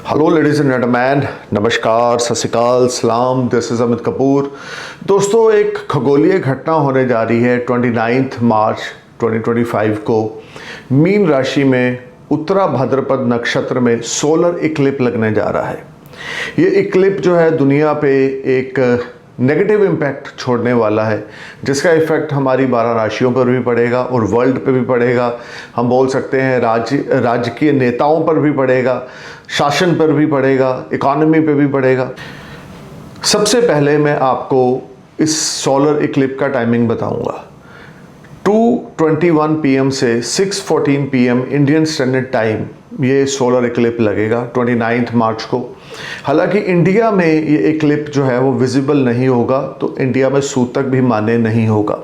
Hello ladies and gentleman, नमस्कार, सत श्री अकाल, सलाम। This is Amit Kapoor. दोस्तों, एक खगोलीय घटना होने जा रही है 29 मार्च 2025 को मीन राशि में उत्तरा भाद्रपद नक्षत्र में सोलर इक्लिप लगने जा रहा है। ये इक्लिप जो है दुनिया पे एक नेगेटिव इम्पैक्ट छोड़ने वाला है, जिसका इफ़ेक्ट हमारी 12 राशियों पर भी पड़ेगा और वर्ल्ड पे भी पड़ेगा। हम बोल सकते हैं राजकीय नेताओं पर भी पड़ेगा, शासन पर भी पड़ेगा, इकोनॉमी पे भी पड़ेगा। सबसे पहले मैं आपको इस सोलर इक्लिप का टाइमिंग बताऊंगा। 2:21 PM से 6:14 PM इंडियन स्टैंडर्ड टाइम ये सोलर इक्लिप लगेगा 29 मार्च को। हालांकि इंडिया में ये इक्लिप जो है वो विजिबल नहीं होगा, तो इंडिया में सूतक भी मान्य नहीं होगा।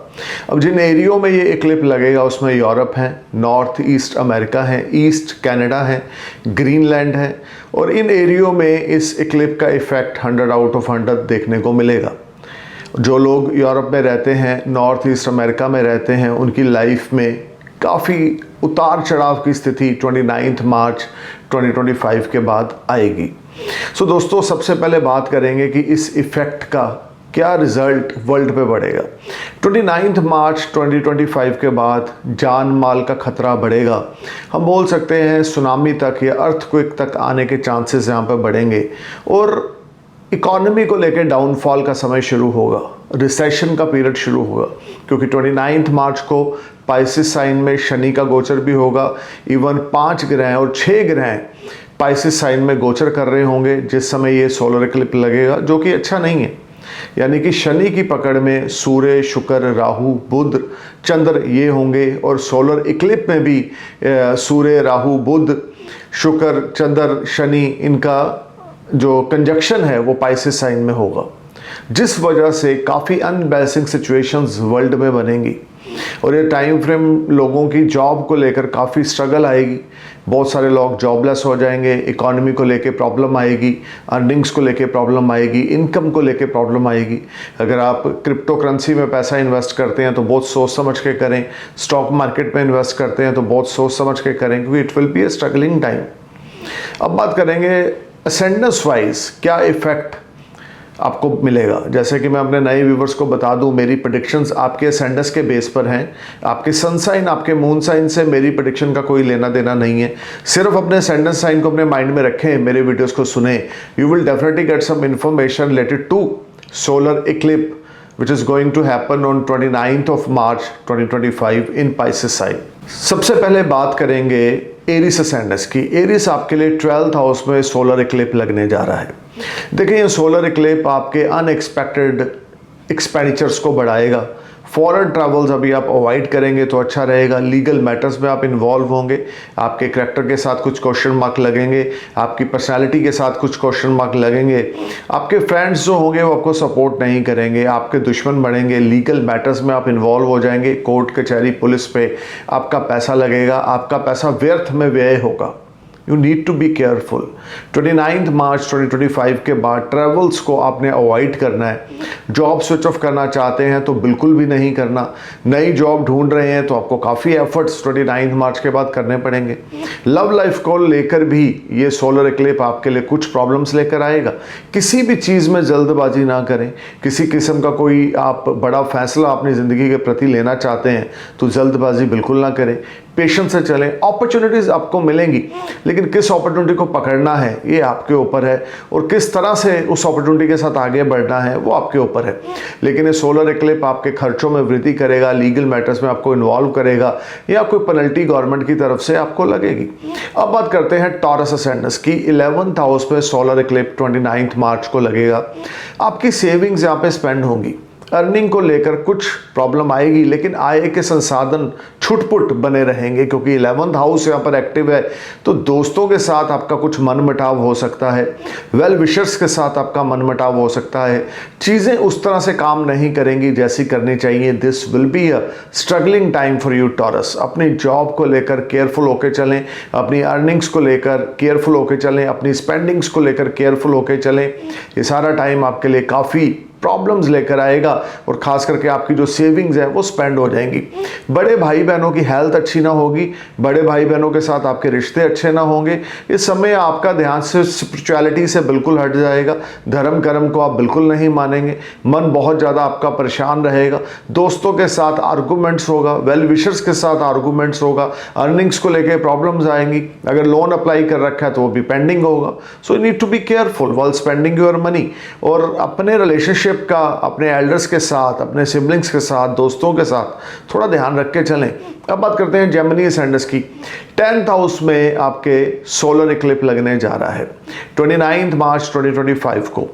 अब जिन एरियो में ये इक्लिप लगेगा उसमें यूरोप है, नॉर्थ ईस्ट अमेरिका है, ईस्ट कनाडा है, ग्रीनलैंड है, और इन एरियो में इस इक्लिप का इफ़ेक्ट 100 आउट ऑफ 100 देखने को मिलेगा। जो लोग यूरोप में रहते हैं, नॉर्थ ईस्ट अमेरिका में रहते हैं, उनकी लाइफ में काफ़ी उतार चढ़ाव की स्थिति 29 मार्च 2025 के बाद आएगी। सो दोस्तों, सबसे पहले बात करेंगे कि इस इफ़ेक्ट का क्या रिज़ल्ट वर्ल्ड पे बढ़ेगा। 29 मार्च 2025 के बाद जान माल का खतरा बढ़ेगा। हम बोल सकते हैं सुनामी तक या अर्थक्वेक तक आने के चांसेस यहाँ पे बढ़ेंगे, और इकोनॉमी को लेकर डाउनफॉल का समय शुरू होगा, रिसेशन का पीरियड शुरू होगा, क्योंकि 29 मार्च को पाइसिस साइन में शनि का गोचर भी होगा। इवन 5 ग्रह और 6 ग्रह पाइसिस साइन में गोचर कर रहे होंगे जिस समय ये सोलर इक्लिप लगेगा, जो कि अच्छा नहीं है। यानी कि शनि की पकड़ में सूर्य, शुक्र, राहु, बुध, चंद्र ये होंगे, और सोलर इक्लिप में भी सूर्य, राहु, बुध, शुक्र, चंद्र, शनि, इनका जो कंजक्शन है वो पाइसिस साइन में होगा, जिस वजह से काफ़ी अनबैलेंसिंग सिचुएशंस वर्ल्ड में बनेंगी। और ये टाइम फ्रेम लोगों की जॉब को लेकर काफ़ी स्ट्रगल आएगी। बहुत सारे लोग जॉबलेस हो जाएंगे, इकोनॉमी को लेके प्रॉब्लम आएगी, अर्निंग्स को लेके प्रॉब्लम आएगी, इनकम को लेके प्रॉब्लम आएगी। अगर आप क्रिप्टो करेंसी में पैसा इन्वेस्ट करते हैं तो बहुत सोच समझ के करें, स्टॉक मार्केट में इन्वेस्ट करते हैं तो बहुत सोच समझ के करें, क्योंकि it will be a struggling time. अब बात करेंगे असेंडेंस वाइज क्या इफेक्ट आपको मिलेगा। जैसे कि मैं अपने नए व्यूवर्स को बता दूं, मेरी प्रेडिक्शंस आपके असेंडेंस के बेस पर हैं। आपके सन साइन, आपके मून साइन से मेरी प्रेडिक्शन का कोई लेना देना नहीं है। सिर्फ अपने असेंडेंस साइन को अपने माइंड में रखें, मेरे वीडियोस को सुने। You will definitely get some information related to solar eclipse which is going to happen on 29th of March 2025 in Pisces sign। सबसे पहले बात करेंगे एरिस असेंडेंस की। एरिस आपके लिए 12th हाउस में सोलर इक्लिप लगने जा रहा है। देखिए, ये सोलर इक्लिप आपके अनएक्सपेक्टेड एक्सपेंडिचर्स को बढ़ाएगा। फॉरेन ट्रैवल्स अभी आप अवॉइड करेंगे तो अच्छा रहेगा। लीगल मैटर्स में आप इन्वॉल्व होंगे, आपके करैक्टर के साथ कुछ क्वेश्चन मार्क लगेंगे, आपकी पर्सनालिटी के साथ कुछ क्वेश्चन मार्क लगेंगे। आपके फ्रेंड्स जो होंगे वो आपको सपोर्ट नहीं करेंगे, आपके दुश्मन बढ़ेंगे। लीगल मैटर्स में आप इन्वॉल्व हो जाएंगे, कोर्ट कचहरी पुलिस पे आपका पैसा लगेगा, आपका पैसा व्यर्थ में व्यय होगा। You need to be careful. 29 March 2025 के बाद ट्रैवल्स को आपने अवॉइड करना है। जॉब स्विच ऑफ करना चाहते हैं तो बिल्कुल भी नहीं करना। नई जॉब ढूंढ रहे हैं तो आपको काफ़ी एफर्ट्स 29 मार्च के बाद करने पड़ेंगे। लव लाइफ को लेकर भी ये सोलर इक्लिप आपके लिए कुछ प्रॉब्लम्स लेकर आएगा। किसी भी चीज़ में जल्दबाजी ना करें। किसी किस्म का कोई आप बड़ा फैसला अपनी ज़िंदगी के प्रति लेना चाहते हैं तो जल्दबाजी बिल्कुल ना करें, पेशेंस से चलें। अपॉर्चुनिटीज़ आपको मिलेंगी, लेकिन किस अपॉर्चुनिटी को पकड़ना है ये आपके ऊपर है, और किस तरह से उस अपॉर्चुनिटी के साथ आगे बढ़ना है वो आपके ऊपर है। लेकिन ये सोलर इक्लिप आपके खर्चों में वृद्धि करेगा, लीगल मैटर्स में आपको इन्वॉल्व करेगा, या कोई पेनल्टी गवर्नमेंट की तरफ से आपको लगेगी। अब बात करते हैं टॉरस असेंडेंस की। 11th हाउस पे सोलर इक्लिप 29 मार्च को लगेगा। आपकी सेविंग्स यहाँ पे स्पेंड होंगी। अर्निंग को लेकर कुछ प्रॉब्लम आएगी, लेकिन आय के संसाधन छुटपुट बने रहेंगे क्योंकि 11th हाउस यहाँ पर एक्टिव है। तो दोस्तों के साथ आपका कुछ मनमुटाव हो सकता है, वेल विशर्स के साथ आपका मनमुटाव हो सकता है, चीज़ें उस तरह से काम नहीं करेंगी जैसी करनी चाहिए। This will be a struggling time for you taurus. अपनी जॉब को लेकर केयरफुल होकर चलें, अपनी अर्निंग्स को लेकर केयरफुल होकर चलें, अपनी स्पेंडिंग्स को लेकर केयरफुल होकर चलें। ये सारा टाइम आपके लिए काफ़ी प्रॉब्लम्स लेकर आएगा और खास करके आपकी जो सेविंग्स है वो स्पेंड हो जाएंगी। बड़े भाई बहनों की हेल्थ अच्छी ना होगी, बड़े भाई बहनों के साथ आपके रिश्ते अच्छे ना होंगे। इस समय आपका ध्यान से स्पिरिचुअलिटी से बिल्कुल हट जाएगा, धर्म कर्म को आप बिल्कुल नहीं मानेंगे, मन बहुत ज़्यादा आपका परेशान रहेगा, दोस्तों के साथ आर्गूमेंट्स होगा, वेल विशर्स के साथ आर्गूमेंट्स होगा, अर्निंग्स को लेकर प्रॉब्लम्स आएंगी। अगर लोन अप्लाई कर रखा है तो वो भी पेंडिंग होगा। So you need to be careful while spending your money. और अपने रिलेशनशिप का अपने एल्डर्स के साथ, अपने सिबलिंग्स के साथ, दोस्तों के साथ थोड़ा ध्यान रख के चलें। अब बात करते हैं जेमिनी असेंडेंस की। 10th हाउस में आपके सोलर इक्लिप लगने जा रहा है 29 मार्च 2025 को।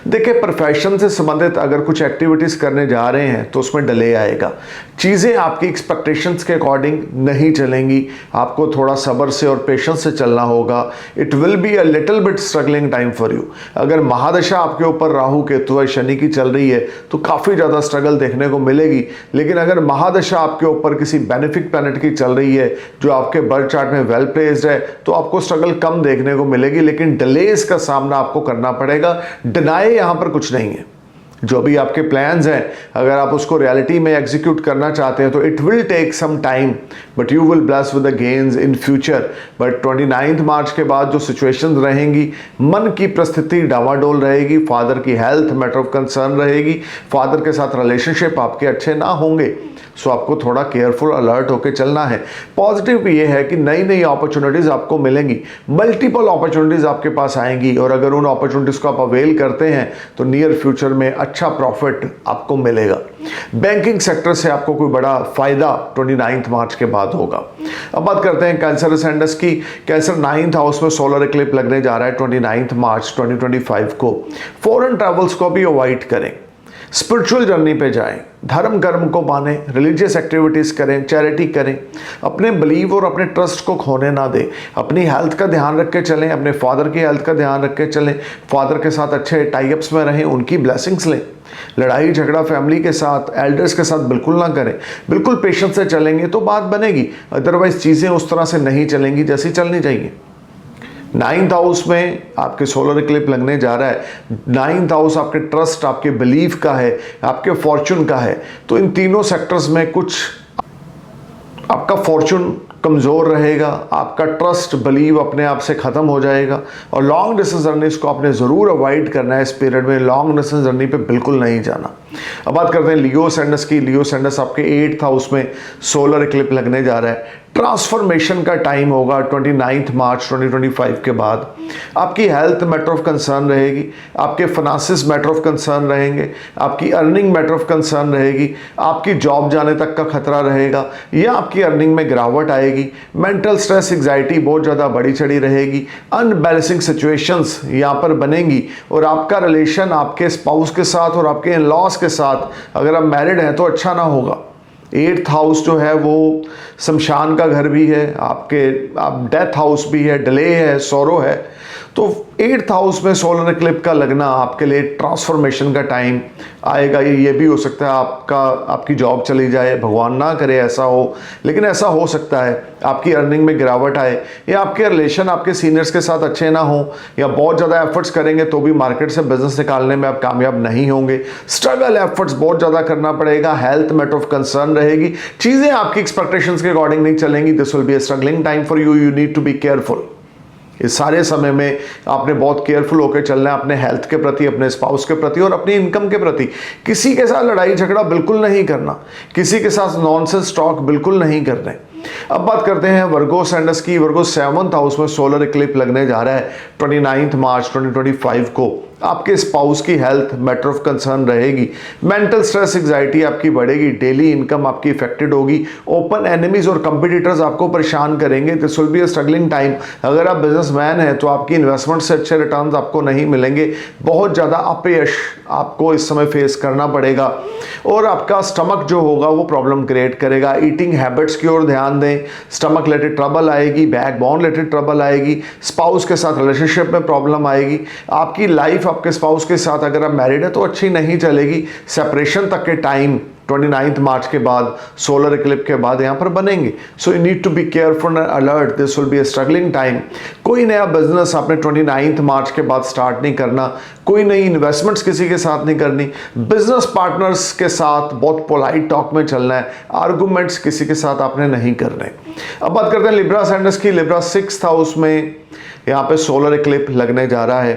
देखिए, प्रोफेशन से संबंधित अगर कुछ एक्टिविटीज़ करने जा रहे हैं तो उसमें डिले आएगा, चीज़ें आपकी एक्सपेक्टेशंस के अकॉर्डिंग नहीं चलेंगी, आपको थोड़ा सब्र से और पेशेंस से चलना होगा। It will be a little bit struggling time for you. अगर महादशा आपके ऊपर राहु केतु है, शनि की चल रही है तो काफ़ी ज़्यादा स्ट्रगल देखने को मिलेगी। लेकिन अगर महादशा आपके ऊपर किसी बेनिफिक प्लैनेट की चल रही है जो आपके बर्थ चार्ट में वेल प्लेस्ड है तो आपको स्ट्रगल कम देखने को मिलेगी, लेकिन डिलेज का सामना आपको करना पड़ेगा। डिनाई यहां पर कुछ नहीं है। जो भी आपके प्लान्स हैं, अगर आप उसको रियलिटी में एग्जीक्यूट करना चाहते हैं तो it will take some time but you will bless with the gains in future. But 29 March के बाद जो सिचुएशंस रहेंगी, मन की परिस्थिति डावाडोल रहेगी, फादर की हेल्थ मैटर ऑफ कंसर्न रहेगी, फादर के साथ रिलेशनशिप आपके अच्छे ना होंगे। सो आपको थोड़ा केयरफुल अलर्ट होकर चलना है। पॉजिटिव ये है कि नई नई अपॉर्चुनिटीज़ आपको मिलेंगी, मल्टीपल अपॉर्चुनिटीज़ आपके पास आएंगी और अगर उन अपॉर्चुनिटीज़ को आप अवेल करते हैं तो नियर फ्यूचर में अच्छा प्रॉफिट आपको मिलेगा। बैंकिंग सेक्टर से आपको कोई बड़ा फायदा 29 मार्च के बाद होगा। अब बात करते हैं कैंसर असेंडेंस की। कैंसर 9th हाउस में सोलर इक्लिप लगने जा रहा है 29 मार्च 2025 को। फॉरेन ट्रैवल्स को भी अवॉइड करें, स्पिरिचुअल जर्नी पे जाएं, धर्म कर्म को मानें, रिलीजियस एक्टिविटीज़ करें, चैरिटी करें, अपने बिलीव और अपने ट्रस्ट को खोने ना दें। अपनी हेल्थ का ध्यान रख के चलें, अपने फादर की हेल्थ का ध्यान रख के चलें, फादर के साथ अच्छे टाइप्स में रहें, उनकी ब्लेसिंग्स लें। लड़ाई झगड़ा फैमिली के साथ, एल्डर्स के साथ बिल्कुल ना करें। बिल्कुल पेशेंस से चलेंगे तो बात बनेगी, अदरवाइज चीज़ें उस तरह से नहीं चलेंगी जैसी चलनी चाहिए। 9th हाउस में आपके सोलर इक्लिप लगने जा रहा है। 9th हाउस आपके ट्रस्ट, आपके बिलीफ का है, आपके फॉर्चून का है। तो इन तीनों सेक्टर्स में कुछ आपका फॉर्चून कमज़ोर रहेगा, आपका ट्रस्ट बिलीव अपने आप से ख़त्म हो जाएगा और लॉन्ग डिस्टेंस जर्नीज को आपने ज़रूर अवॉइड करना है। इस पीरियड में लॉन्ग डिस्टेंस जर्नी पे बिल्कुल नहीं जाना। अब बात करते हैं लियो असेंडेंस की। लियो असेंडेंस आपके 8th हाउस में सोलर इक्लिप लगने जा रहा है। ट्रांसफॉर्मेशन का टाइम होगा 29 मार्च 2025 के बाद। आपकी हेल्थ मैटर ऑफ कंसर्न रहेगी, आपके फाइनेंसेस मैटर ऑफ कंसर्न रहेंगे, आपकी अर्निंग मैटर ऑफ कंसर्न रहेगी, आपकी जॉब जाने तक का खतरा रहेगा या आपकी अर्निंग में गिरावट आएगी। मेंटल स्ट्रेस, एग्जाइटी बहुत ज़्यादा बढ़ी चढ़ी रहेगी। अनबैलेंसिंग सिचुएशंस यहाँ पर बनेंगी और आपका रिलेशन आपके स्पाउस के साथ और आपके इन लॉज के साथ, अगर आप मैरिड हैं तो अच्छा ना होगा। 8th हाउस जो है वो शमशान का घर भी है, आपके डेथ हाउस भी है, डिले है, सौरो है। तो 8th हाउस में सोलर इक्लिप का लगना आपके लिए ट्रांसफॉर्मेशन का टाइम आएगा। ये भी हो सकता है आपकी जॉब चली जाए, भगवान ना करे ऐसा हो, लेकिन ऐसा हो सकता है। आपकी अर्निंग में गिरावट आए या आपके रिलेशन आपके सीनियर्स के साथ अच्छे ना हो या बहुत ज़्यादा एफर्ट्स करेंगे तो भी मार्केट से बिजनेस निकालने में आप कामयाब नहीं होंगे। स्ट्रगल एफर्ट्स बहुत ज़्यादा करना पड़ेगा। हेल्थ मैटर ऑफ कंसर्न रहेगी, चीज़ें आपकी एक्सपेक्टेशंस के अकॉर्डिंग नहीं चलेंगी। This will be a struggling time for you. You need to be careful. इस सारे समय में आपने बहुत केयरफुल होकर चलना है अपने हेल्थ के प्रति, अपने स्पाउस के प्रति और अपनी इनकम के प्रति। किसी के साथ लड़ाई झगड़ा बिल्कुल नहीं करना, किसी के साथ नॉनसेंस टॉक बिल्कुल नहीं करने। अब बात करते हैं वर्गो असेंडेंस की। वर्गो 7th हाउस में सोलर इक्लिप लगने जा रहा है 29 मार्च 2025 को। आपके स्पाउस की हेल्थ मैटर ऑफ कंसर्न रहेगी, मेंटल स्ट्रेस एंजाइटी आपकी बढ़ेगी, डेली इनकम आपकी इफेक्टेड होगी, ओपन एनिमीज और कंपटीटर्स आपको परेशान करेंगे। This will be a struggling time. अगर आप बिजनेसमैन हैं तो आपकी इन्वेस्टमेंट से अच्छे रिटर्न्स आपको नहीं मिलेंगे, बहुत ज़्यादा अपयश आपको इस समय फेस करना पड़ेगा और आपका स्टमक जो होगा वो प्रॉब्लम क्रिएट करेगा। ईटिंग हैबिट्स की ओर ध्यान दें, स्टमक रिलेटेड ट्रबल आएगी, बैक बोन रिलेटेड ट्रबल आएगी, स्पाउस के साथ रिलेशनशिप में प्रॉब्लम आएगी। आपकी लाइफ आपके स्पाउस के साथ अगर आप मैरिड है तो अच्छी नहीं चलेगी। सेपरेशन तक के टाइम 29 मार्च के बाद, सोलर इक्लिप्स के बाद यहाँ पर बनेंगे। So you need to be careful and alert, this will be a struggling time. कोई नया बिजनेस आपने 29 मार्च के बाद स्टार्ट नहीं करना, कोई नई इन्वेस्टमेंट्स किसी के साथ नहीं करनी, बिजनेस पार्टनर्स के साथ बहुत पोलाइट टॉक में चलना है, आर्गूमेंट्स किसी के साथ आपने नहीं करने। अब बात करते हैं लिब्रा असेंडेंस की। लिब्रा 6th हाउस में यहाँ पे सोलर इक्लिप्स लगने जा रहा है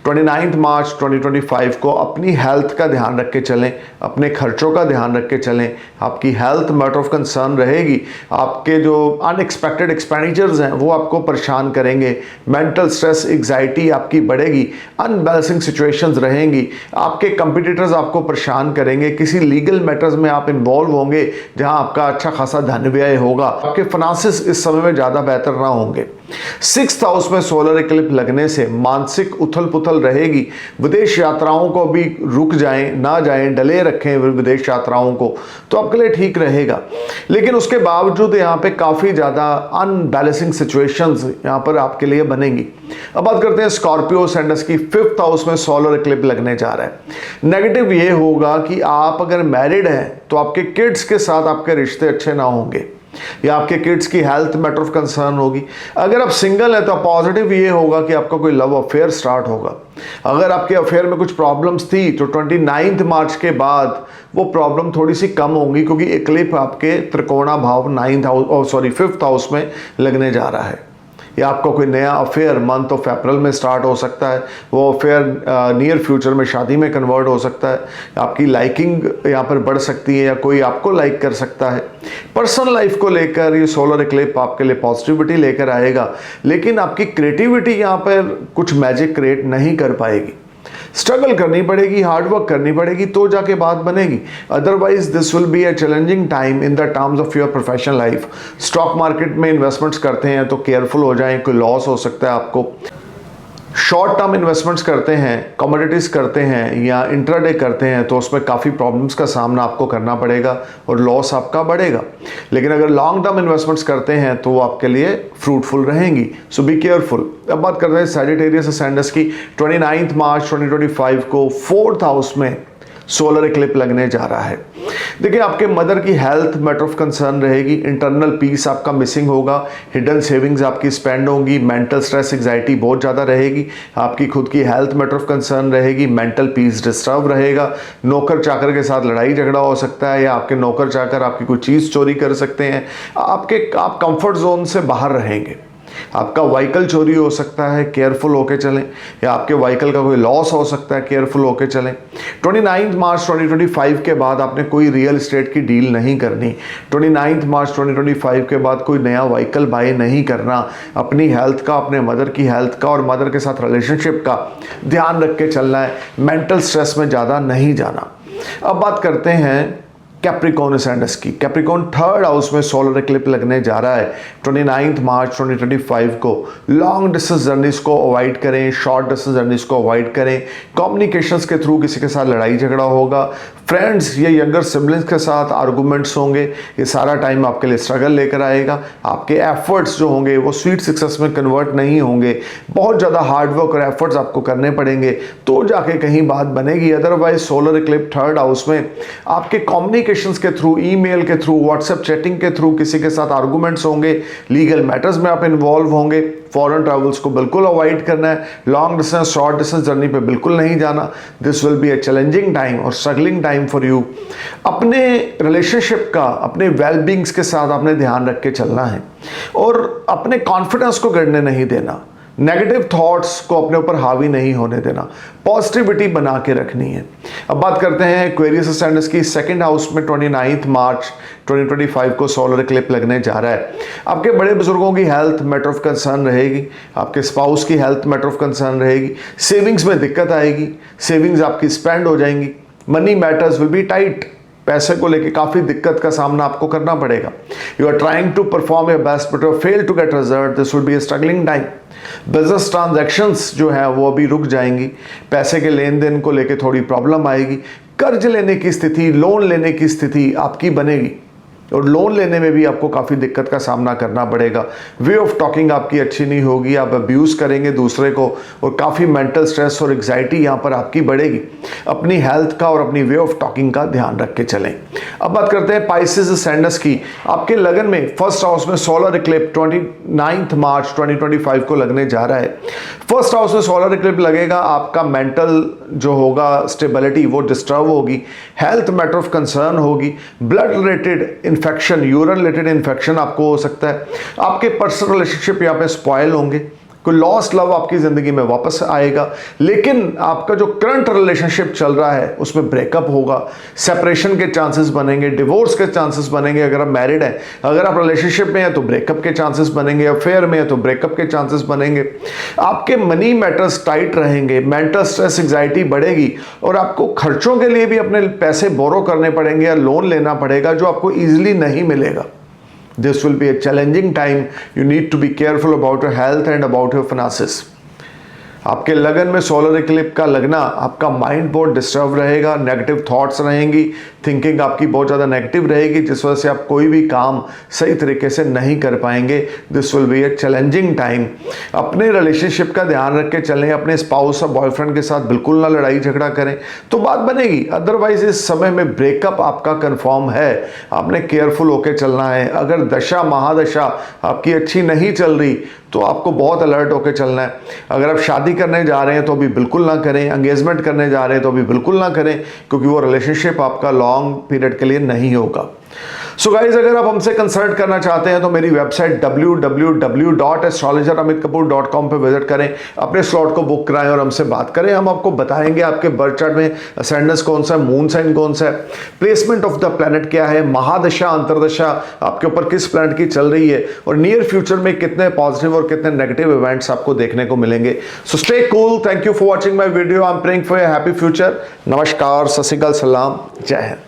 29 मार्च 2025 को। अपनी हेल्थ का ध्यान रख के चलें, अपने खर्चों का ध्यान रख के चलें। आपकी हेल्थ मैटर ऑफ कंसर्न रहेगी, आपके जो अनएक्सपेक्टेड एक्सपेंडिचर्स हैं वो आपको परेशान करेंगे, मेंटल स्ट्रेस एंजाइटी आपकी बढ़ेगी, अनबैलेंसिंग सिचुएशंस रहेंगी, आपके कंपटीटर्स आपको परेशान करेंगे, किसी लीगल मैटर्स में आप इन्वॉल्व होंगे जहां आपका अच्छा खासा धन व्यय होगा, आपके फाइनेंसेस इस समय में ज़्यादा बेहतर ना होंगे। 6th हाउस में सोलर इक्लिप्स लगने से मानसिक उथल पुथल रहेगी। विदेश यात्राओं को भी रुक जाएं, ना जाएं, डले रखें विदेश यात्राओं को, तो आपके लिए ठीक रहेगा। लेकिन उसके बावजूद यहाँ पे काफ़ी ज़्यादा अनबैलेंसिंग सिचुएशंस यहाँ पर आपके लिए बनेंगी। अब बात करते हैं स्कॉर्पियो असेंडेंस की। 5th हाउस में सोलर इक्लिप्स लगने जा रहा है। नेगेटिव ये होगा कि आप अगर मैरिड हैं तो आपके किड्स के साथ आपके रिश्ते अच्छे ना होंगे या आपके किड्स की हेल्थ मैटर ऑफ कंसर्न होगी। अगर आप सिंगल है तो पॉजिटिव ये होगा कि आपका कोई लव अफेयर स्टार्ट होगा। अगर आपके अफेयर में कुछ प्रॉब्लम्स थी तो 29 मार्च के बाद वो प्रॉब्लम थोड़ी सी कम होंगी, क्योंकि इक्लिप्स आपके त्रिकोणा भाव 5th हाउस में लगने जा रहा है। या आपका कोई नया अफेयर मंथ ऑफ अप्रैल में स्टार्ट हो सकता है, वो अफेयर नियर फ्यूचर में शादी में कन्वर्ट हो सकता है। आपकी लाइकिंग यहाँ पर बढ़ सकती है या कोई आपको लाइक कर सकता है। पर्सनल लाइफ को लेकर ये सोलर इक्लिप्स आपके लिए पॉजिटिविटी लेकर आएगा, लेकिन आपकी क्रिएटिविटी यहाँ पर कुछ मैजिक क्रिएट नहीं कर पाएगी। स्ट्रगल करनी पड़ेगी, हार्डवर्क करनी पड़ेगी, तो जाके बात बनेगी। Otherwise this will be a challenging time in the terms of your professional life. Stock market में इन्वेस्टमेंट्स करते हैं तो केयरफुल हो जाएं, कोई लॉस हो सकता है आपको। शॉर्ट टर्म इन्वेस्टमेंट्स करते हैं, कमोडिटीज़ करते हैं या इंट्राडे करते हैं तो उसमें काफ़ी प्रॉब्लम्स का सामना आपको करना पड़ेगा और लॉस आपका बढ़ेगा। लेकिन अगर लॉन्ग टर्म इन्वेस्टमेंट्स करते हैं तो वो आपके लिए फ्रूटफुल रहेंगी। सो बी केयरफुल। अब बात करते हैं सैजिटेरियस असेंडेंस की। 29 मार्च 2025 को 4th हाउस में सोलर इक्लिप्स लगने जा रहा है। देखिए, आपके मदर की हेल्थ मैटर ऑफ कंसर्न रहेगी, इंटरनल पीस आपका मिसिंग होगा, हिडन सेविंग्स आपकी स्पेंड होंगी, मेंटल स्ट्रेस एंजाइटी बहुत ज़्यादा रहेगी, आपकी खुद की हेल्थ मैटर ऑफ कंसर्न रहेगी, मेंटल पीस डिस्टर्ब रहेगा, नौकर चाकर के साथ लड़ाई झगड़ा हो सकता है या आपके नौकर चाकर आपकी कोई चीज़ चोरी कर सकते हैं। आप कंफर्ट जोन से बाहर रहेंगे। आपका व्हीकल चोरी हो सकता है, केयरफुल होके चलें, या आपके व्हीकल का कोई लॉस हो सकता है, केयरफुल होके चलें। 29 मार्च 2025 के बाद आपने कोई रियल एस्टेट की डील नहीं करनी। 29 मार्च 2025 के बाद कोई नया व्हीकल बाय नहीं करना। अपनी हेल्थ का, अपने मदर की हेल्थ का और मदर के साथ रिलेशनशिप का ध्यान रख के चलना है। मेंटल स्ट्रेस में ज़्यादा नहीं जाना। अब बात करते हैं कैप्रिकॉर्न असेंडेंस की। कैप्रिकॉर्न 3rd हाउस में सोलर इक्लिप्स लगने जा रहा है 29 मार्च 2025 को। लॉन्ग डिस्टेंस जर्नीज को अवॉइड करें, शॉर्ट डिस्टेंस जर्नीज को अवॉइड करें। कम्युनिकेशंस के थ्रू किसी के साथ लड़ाई झगड़ा होगा, फ्रेंड्स या यंगर सिबलिंग्स के साथ आर्गूमेंट्स होंगे। ये सारा टाइम आपके लिए स्ट्रगल लेकर आएगा। आपके एफर्ट्स जो होंगे वो स्वीट सक्सेस में कन्वर्ट नहीं होंगे। बहुत ज़्यादा हार्डवर्क और एफर्ट्स आपको करने पड़ेंगे तो जाके कहीं बात बनेगी। Otherwise solar Eclipse 3rd house में आपके कम्युनिकेशंस के थ्रू, ईमेल के थ्रू, व्हाट्सएप चैटिंग के थ्रू किसी के साथ आर्गूमेंट्स होंगे, लीगल मैटर्स में आप इन्वॉल्व होंगे। फॉरेन ट्रैवल्स को बिल्कुल अवॉइड करना है। Long distance, short distance journey पे बिल्कुल नहीं जाना। This will be a challenging time और स्ट्रगलिंग टाइम फॉर यू। अपने रिलेशनशिप का, अपने वेलबींग्स के साथ आपने ध्यान रख के चलना है और अपने कॉन्फिडेंस को गिरने नहीं देना। नेगेटिव थॉट्स को अपने ऊपर हावी नहीं होने देना, पॉजिटिविटी बना के रखनी है। अब बात करते हैं एक्वेरियस असेंडेंस की। सेकंड हाउस में 29 मार्च 2025 को सोलर इक्लिप्स लगने जा रहा है। आपके बड़े बुजुर्गों की हेल्थ मैटर ऑफ कंसर्न रहेगी, आपके स्पाउस की हेल्थ मैटर ऑफ कंसर्न रहेगी, सेविंग्स में दिक्कत आएगी, सेविंग्स आपकी स्पेंड हो जाएंगी, money matters will be tight, पैसे को लेके काफ़ी दिक्कत का सामना आपको करना पड़ेगा। You are trying to perform your best but you fail to get result, this would be a struggling time. Business transactions जो है वो अभी रुक जाएंगी, पैसे के लेन देन को लेके थोड़ी प्रॉब्लम आएगी, कर्ज लेने की स्थिति, लोन लेने की स्थिति आपकी बनेगी और लोन लेने में भी आपको काफ़ी दिक्कत का सामना करना पड़ेगा। वे ऑफ टॉकिंग आपकी अच्छी नहीं होगी, आप अब्यूज़ करेंगे दूसरे को और काफ़ी मेंटल स्ट्रेस और एग्जाइटी यहाँ पर आपकी बढ़ेगी। अपनी हेल्थ का और अपनी वे ऑफ टॉकिंग का ध्यान रख के चलें। अब बात करते हैं पाइसेस असेंडेंस की। आपके लगन में फर्स्ट हाउस में सोलर इक्लिप्स 29 मार्च 2025 को लगने जा रहा है। फर्स्ट हाउस में सोलर इक्लिप्स लगेगा, आपका मेंटल जो होगा स्टेबिलिटी वो डिस्टर्ब होगी, हेल्थ मैटर ऑफ कंसर्न होगी, blood related infection, urine related infection आपको हो सकता है, आपके पर्सनल रिलेशनशिप यहाँ पे स्पॉइल होंगे, कोई लॉस्ट लव आपकी ज़िंदगी में वापस आएगा, लेकिन आपका जो करंट रिलेशनशिप चल रहा है उसमें ब्रेकअप होगा, सेपरेशन के चांसेस बनेंगे, डिवोर्स के चांसेस बनेंगे। अगर आप मैरिड हैं, अगर आप रिलेशनशिप में हैं तो ब्रेकअप के चांसेस बनेंगे, अफेयर में है तो ब्रेकअप के चांसेस बनेंगे। आपके मनी मैटर्स टाइट रहेंगे, मेंटल स्ट्रेस एग्जाइटी बढ़ेगी और आपको खर्चों के लिए भी अपने पैसे बोरो करने पड़ेंगे या लोन लेना पड़ेगा जो आपको ईजिली नहीं मिलेगा। This will be a challenging time. You need to be careful about your health and about your finances. आपके लगन में सोलर इक्लिप्स का लगना, आपका माइंड बहुत डिस्टर्ब रहेगा, नेगेटिव थॉट्स रहेंगी, थिंकिंग आपकी बहुत ज़्यादा नेगेटिव रहेगी, जिस वजह से आप कोई भी काम सही तरीके से नहीं कर पाएंगे। This will B A challenging time. अपने रिलेशनशिप का ध्यान रख के चलें, अपने स्पाउस और बॉयफ्रेंड के साथ बिल्कुल ना लड़ाई झगड़ा करें तो बात बनेगी, अदरवाइज इस समय में ब्रेकअप आपका कन्फर्म है। आपने केयरफुल होकर चलना है। अगर दशा महादशा आपकी अच्छी नहीं चल रही तो आपको बहुत अलर्ट होकर चलना है। अगर आप शादी करने जा रहे हैं तो अभी बिल्कुल ना करें, एंगेजमेंट करने जा रहे हैं तो अभी बिल्कुल ना करें, क्योंकि वो रिलेशनशिप आपका लॉन्ग पीरियड के लिए नहीं होगा। सो गाइज, अगर आप हमसे कंसल्ट करना चाहते हैं तो मेरी वेबसाइट www.astrologeramitkapoor.com पे विजिट करें, अपने स्लॉट को बुक कराएं और हमसे बात करें। हम आपको बताएंगे आपके बर्थ चार्ट में असेंडेंस कौन सा है, मून साइन कौन सा है, प्लेसमेंट ऑफ द प्लैनेट क्या है, महादशा अंतरदशा आपके ऊपर किस प्लैनेट की चल रही है और नियर फ्यूचर में कितने पॉजिटिव और कितने नेगेटिव इवेंट्स आपको देखने को मिलेंगे। So stay cool, thank you for watching my video, I am praying for a happy future. नमस्कार, सत श्री अकाल, सलाम, जय हिंद।